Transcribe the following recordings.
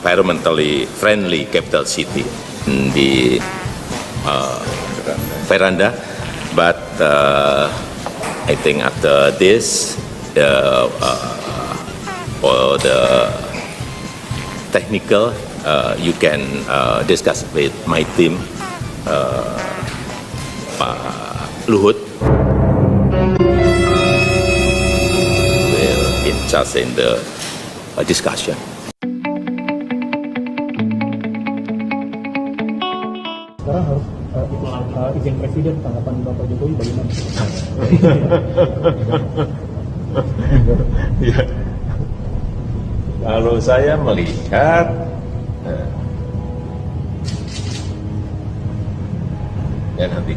environmentally friendly capital city di veranda. But I think after this, for the technical, you can discuss with my team, Pak Luhut will in charge in the discussion. Sekarang harus izin presiden, tanggapan Bapak Jokowi bagaimana? Ya. Kalau saya melihat ya nanti.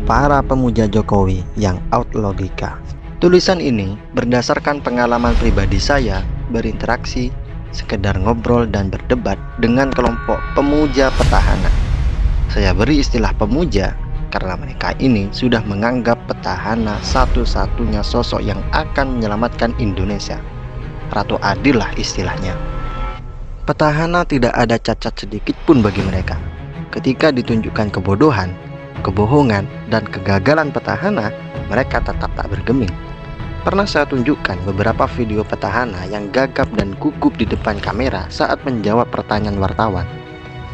Para pemuja Jokowi yang out logika. Tulisan ini berdasarkan pengalaman pribadi saya berinteraksi, sekedar ngobrol dan berdebat dengan kelompok pemuja petahana. Saya beri istilah pemuja karena mereka ini sudah menganggap petahana satu-satunya sosok yang akan menyelamatkan Indonesia. Ratu Adil lah istilahnya. Petahana tidak ada cacat sedikit pun bagi mereka. Ketika ditunjukkan kebodohan, kebohongan, dan kegagalan petahana, mereka tetap tak bergeming. Pernah saya tunjukkan beberapa video petahana yang gagap dan gugup di depan kamera saat menjawab pertanyaan wartawan.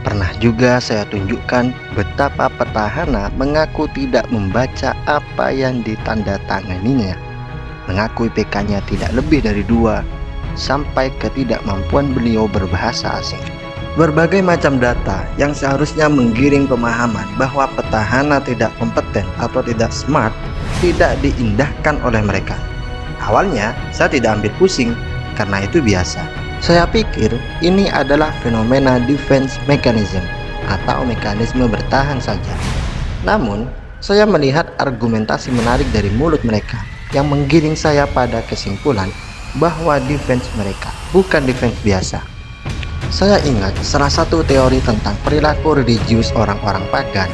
Pernah juga saya tunjukkan betapa petahana mengaku tidak membaca apa yang ditandatanganinya, mengaku IPK-nya tidak lebih dari 2, sampai ketidakmampuan beliau berbahasa asing. Berbagai macam data yang seharusnya menggiring pemahaman bahwa petahana tidak kompeten atau tidak smart tidak diindahkan oleh mereka. Awalnya saya tidak ambil pusing karena itu biasa. Saya pikir ini adalah fenomena defense mechanism atau mekanisme bertahan saja. Namun, saya melihat argumentasi menarik dari mulut mereka yang menggiring saya pada kesimpulan bahwa defense mereka bukan defense biasa. Saya ingat salah satu teori tentang perilaku religius orang-orang pagan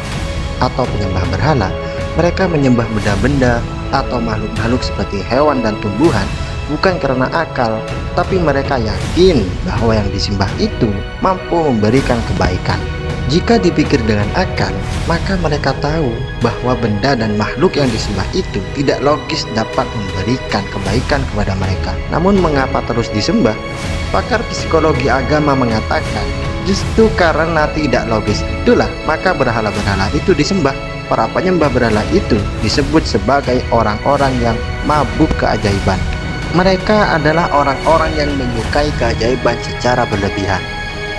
atau penyembah berhala. Mereka menyembah benda-benda atau makhluk-makhluk seperti hewan dan tumbuhan bukan karena akal, tapi mereka yakin bahwa yang disembah itu mampu memberikan kebaikan. Jika dipikir dengan akal, maka mereka tahu bahwa benda dan makhluk yang disembah itu tidak logis dapat memberikan kebaikan kepada mereka. Namun mengapa terus disembah? Pakar psikologi agama mengatakan, justru karena tidak logis itulah maka berhala-berhala itu disembah. Para penyembah berhala itu disebut sebagai orang-orang yang mabuk keajaiban. Mereka adalah orang-orang yang menyukai keajaiban secara berlebihan.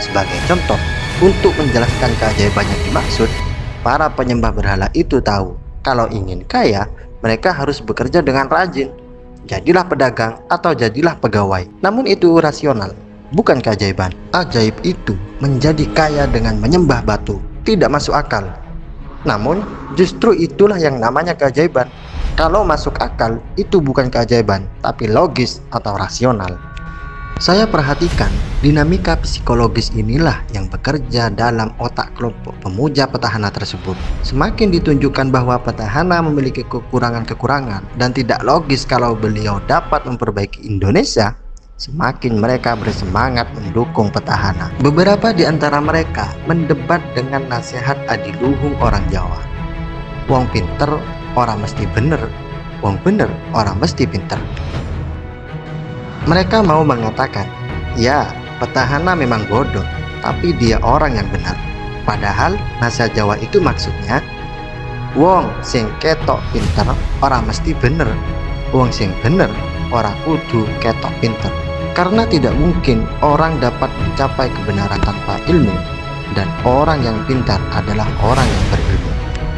Sebagai contoh, untuk menjelaskan keajaiban yang dimaksud, para penyembah berhala itu tahu kalau ingin kaya, mereka harus bekerja dengan rajin. Jadilah pedagang atau jadilah pegawai. Namun itu rasional, bukan keajaiban. Ajaib itu menjadi kaya dengan menyembah batu. Tidak masuk akal. Namun justru itulah yang namanya keajaiban. Kalau masuk akal, itu bukan keajaiban, tapi logis atau rasional. Saya perhatikan dinamika psikologis inilah yang bekerja dalam otak kelompok pemuja petahana tersebut. Semakin ditunjukkan bahwa petahana memiliki kekurangan-kekurangan dan tidak logis kalau beliau dapat memperbaiki Indonesia, semakin mereka bersemangat mendukung petahana. Beberapa di antara mereka mendebat dengan nasihat adiluhung orang Jawa. Wong pinter, orang mesti bener. Wong bener, orang mesti pinter. Mereka mau mengatakan, ya, petahana memang bodoh, tapi dia orang yang benar. Padahal nasihat Jawa itu maksudnya, wong sing ketok pinter, orang mesti bener. Wong sing bener, orang kudu ketok pinter. Karena tidak mungkin orang dapat mencapai kebenaran tanpa ilmu, dan orang yang pintar adalah orang yang berilmu.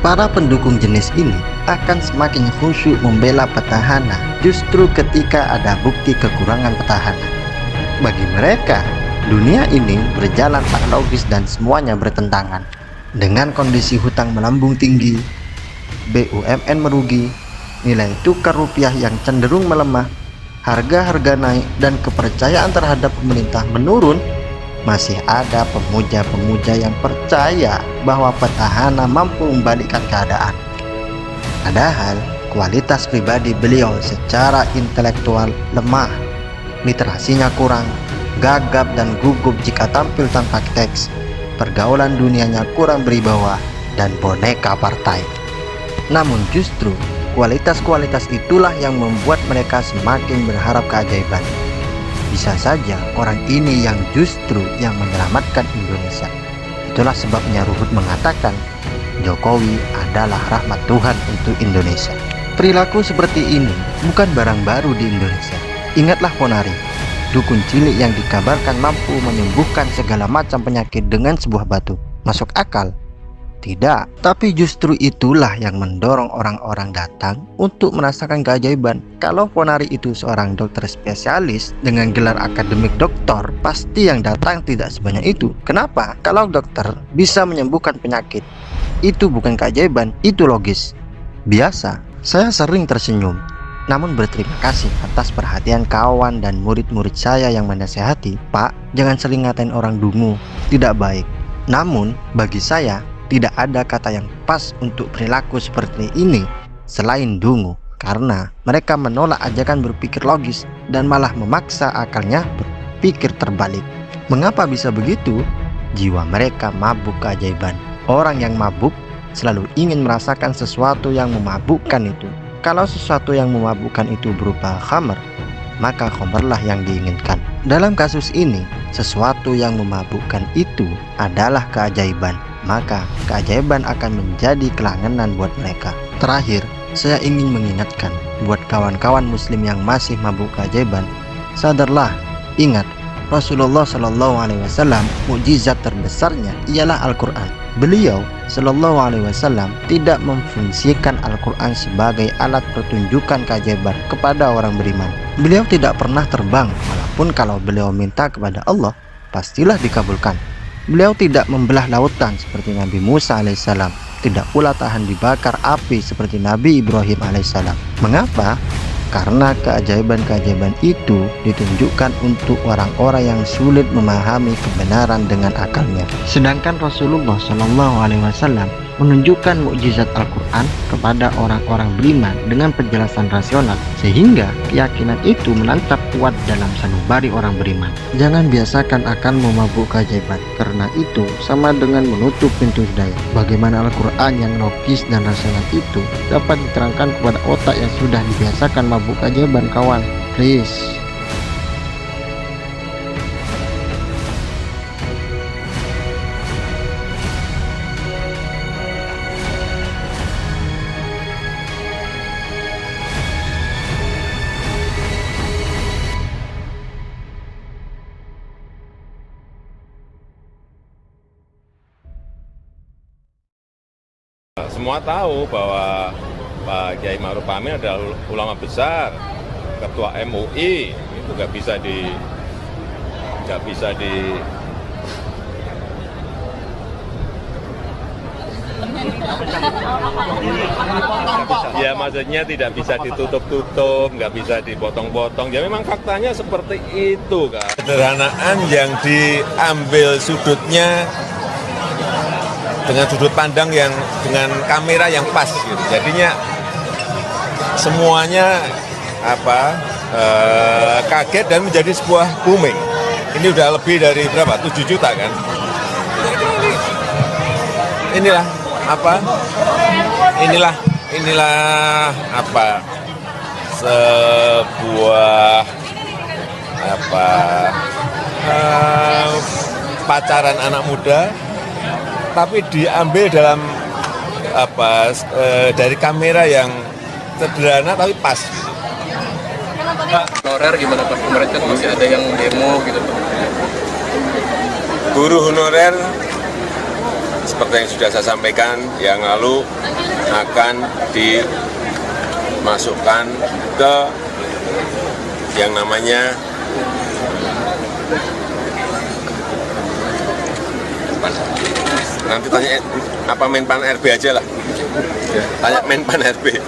Para pendukung jenis ini akan semakin khusyuk membela petahana justru ketika ada bukti kekurangan petahana. Bagi mereka, dunia ini berjalan tak logis dan semuanya bertentangan. Dengan kondisi hutang melambung tinggi, BUMN merugi, nilai tukar rupiah yang cenderung melemah, harga-harga naik, dan kepercayaan terhadap pemerintah menurun, masih ada pemuja-pemuja yang percaya bahwa petahana mampu membalikkan keadaan. Padahal kualitas pribadi beliau secara intelektual lemah, literasinya kurang, gagap dan gugup jika tampil tanpa teks, pergaulan dunianya kurang berwibawa, dan boneka partai. Namun justru kualitas-kualitas itulah yang membuat mereka semakin berharap keajaiban. Bisa saja orang ini yang justru yang menyelamatkan Indonesia. Itulah sebabnya Ruhut mengatakan Jokowi adalah rahmat Tuhan untuk Indonesia. Perilaku seperti ini bukan barang baru di Indonesia. Ingatlah Ponari, dukun cilik yang dikabarkan mampu menyembuhkan segala macam penyakit dengan sebuah batu. Masuk akal? Tidak, tapi justru itulah yang mendorong orang-orang datang untuk merasakan keajaiban. Kalau Ponari itu seorang dokter spesialis dengan gelar akademik doktor, pasti yang datang tidak sebanyak itu. Kenapa? Kalau dokter bisa menyembuhkan penyakit, itu bukan keajaiban, itu logis. Biasa, saya sering tersenyum, namun berterima kasih atas perhatian kawan dan murid-murid saya yang menasehati, "Pak, jangan sering ngatain orang dungu, tidak baik." Namun, bagi saya, tidak ada kata yang pas untuk perilaku seperti ini selain dungu, karena mereka menolak ajakan berpikir logis dan malah memaksa akalnya berpikir terbalik. Mengapa bisa begitu? Jiwa mereka mabuk keajaiban. Orang yang mabuk selalu ingin merasakan sesuatu yang memabukkan itu. Kalau sesuatu yang memabukkan itu berupa khamr, maka khamrlah yang diinginkan. Dalam kasus ini, sesuatu yang memabukkan itu adalah keajaiban, maka keajaiban akan menjadi kelangenan buat mereka. Terakhir, saya ingin mengingatkan buat kawan-kawan muslim yang masih mabuk keajaiban, sadarlah, ingat, Rasulullah SAW, mukjizat terbesarnya ialah Al-Quran. Beliau SAW tidak memfungsikan Al-Quran sebagai alat pertunjukan keajaiban kepada orang beriman. Beliau tidak pernah terbang, walaupun kalau beliau minta kepada Allah, pastilah dikabulkan. Beliau tidak membelah lautan seperti Nabi Musa alaihissalam, tidak pula tahan dibakar api seperti Nabi Ibrahim alaihissalam. Mengapa? Karena keajaiban-keajaiban itu ditunjukkan untuk orang-orang yang sulit memahami kebenaran dengan akalnya. Sedangkan Rasulullah SAW menunjukkan mukjizat Al-Quran kepada orang-orang beriman dengan penjelasan rasional, sehingga keyakinan itu menancap kuat dalam sanubari orang beriman. Jangan biasakan akan memabuk keajaiban, karena itu sama dengan menutup pintu hidayah. Bagaimana Al-Quran yang logis dan rasional itu dapat diterangkan kepada otak yang sudah dibiasakan mabuk keajaiban, kawan? Please. Semua tahu bahwa Pak Kiai Ma'ruf Amin adalah ulama besar, ketua MUI, itu nggak bisa di ya maksudnya tidak bisa ditutup-tutup, nggak bisa dipotong-potong. Ya memang faktanya seperti itu, kan. Sederhanaan yang diambil sudutnya dengan sudut pandang yang dengan kamera yang pas gitu. Jadinya semuanya kaget dan menjadi sebuah booming. Ini udah lebih dari berapa? 7 juta kan? Inilah sebuah pacaran anak muda, tapi diambil dalam dari kamera yang sederhana tapi pas. Honorer gimana Pak? Kemarin kan masih ada yang demo gitu Pak. Guru honorer seperti yang sudah saya sampaikan yang lalu akan dimasukkan ke yang namanya nanti tanya apa Menpan RB aja lah, tanya Menpan RB.